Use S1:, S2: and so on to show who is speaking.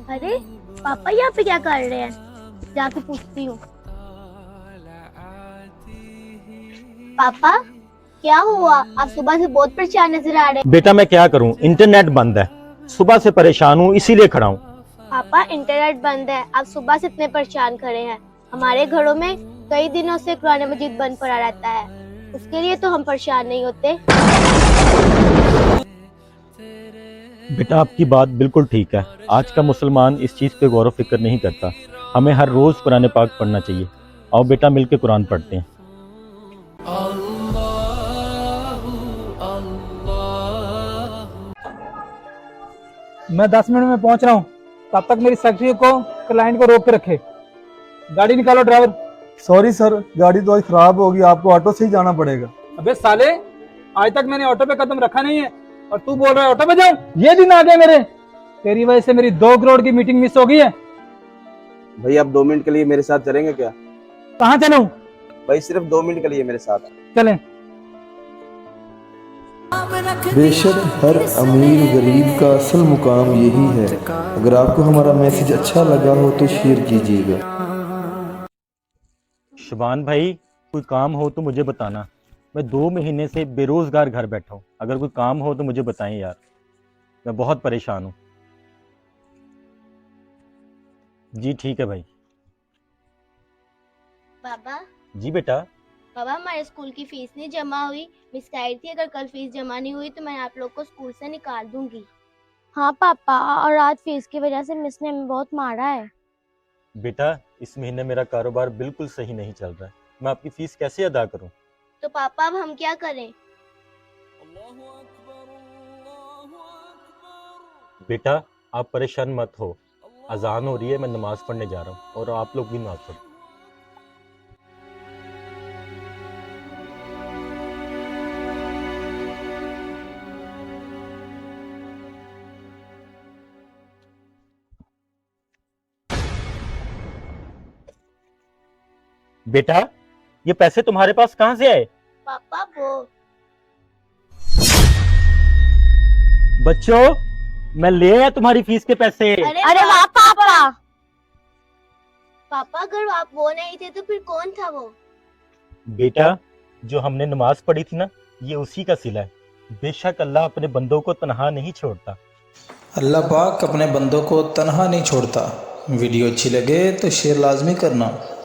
S1: अरे पापा यहाँ पे क्या कर रहे हैं? जाके पूछती हूँ। पापा क्या हुआ? आप सुबह से बहुत परेशान नजर आ रहे हैं।
S2: बेटा मैं क्या करूं, इंटरनेट बंद है। सुबह से परेशान हूं, इसीलिए खड़ा हूं।
S1: पापा इंटरनेट बंद है, आप सुबह से इतने परेशान खड़े हैं। हमारे घरों में कई दिनों से कुरान मजीद बंद पड़ा रहता है, उसके लिए तो हम परेशान नहीं होते।
S2: बेटा आपकी बात बिल्कुल ठीक है। आज का मुसलमान इस चीज़ पे गौर व फिक्र नहीं करता। हमें हर रोज़ कुरान पाक पढ़ना चाहिए। आओ बेटा मिलके कुरान पढ़ते हैं।
S3: मैं 10 मिनट में पहुंच रहा हूँ। तब तक मेरी सेक्रेटरी को क्लाइंट को रोक के रखे। गाड़ी निकालो ड्राइवर।
S4: सॉरी सर, गाड़ी तो आज खराब होगी, आपको ऑटो से ही जाना पड़ेगा।
S3: अबे साले, आज तक मैंने ऑटो पे कदम रखा नहीं है और तू बोल रहा है ऑटो पे जाऊं? ये दिन आ गए मेरे। तेरी वजह से मेरी 2 करोड़ की मीटिंग मिस हो गई है।
S5: भाई आप 2 मिनट के लिए मेरे साथ चलेंगे क्या?
S3: कहाँ चलूं?
S5: भाई सिर्फ 2 मिनट के लिए मेरे साथ।
S3: चलें।
S6: बेशक हर अमीर गरीब का असल मुकाम यही है। अगर आपको हमारा मैसेज अच्छा लगा हो तो शेयर कीजिएगा।
S2: शुबान भाई, कोई काम हो तो मुझे बताना। मैं 2 महीने से बेरोज़गार घर बैठा हूँ। अगर कोई काम हो तो मुझे बताएं यार, मैं बहुत परेशान हूँ। जी ठीक है भाई।
S1: पापा
S2: जी बेटा।
S1: पापा हमारे स्कूल की फीस नहीं जमा हुई। मिस कह रही थी अगर कल फीस जमा नहीं हुई तो मैं आप लोग को स्कूल से निकाल दूंगी। हाँ पापा, और आज फीस की वजह से मिस ने हमें बहुत मारा है।
S2: बेटा इस महीने मेरा कारोबार बिल्कुल सही नहीं चल रहा है। मैं आपकी फ़ीस कैसे अदा करूँ?
S1: तो पापा अब हम क्या करें?
S2: बेटा आप परेशान मत हो। अजान हो रही है, मैं नमाज पढ़ने जा रहा हूँ और आप लोग भी नमाज पढ़ो। बेटा ये पैसे तुम्हारे पास कहाँ से आए?
S1: पापा वो
S2: बच्चों मैं ले आया तुम्हारी फीस के पैसे।
S1: अरे वाह पापा। पापा अगर आप वो नहीं थे तो फिर कौन था वो?
S2: बेटा जो हमने नमाज पढ़ी थी ना, ये उसी का सिला है। बेशक अल्लाह अपने बंदों को तनहा नहीं छोड़ता।
S6: अल्लाह पाक अपने बंदों को तन्हा नहीं छोड़ता। वीडियो अच्छी लगे तो शेयर लाजमी करना।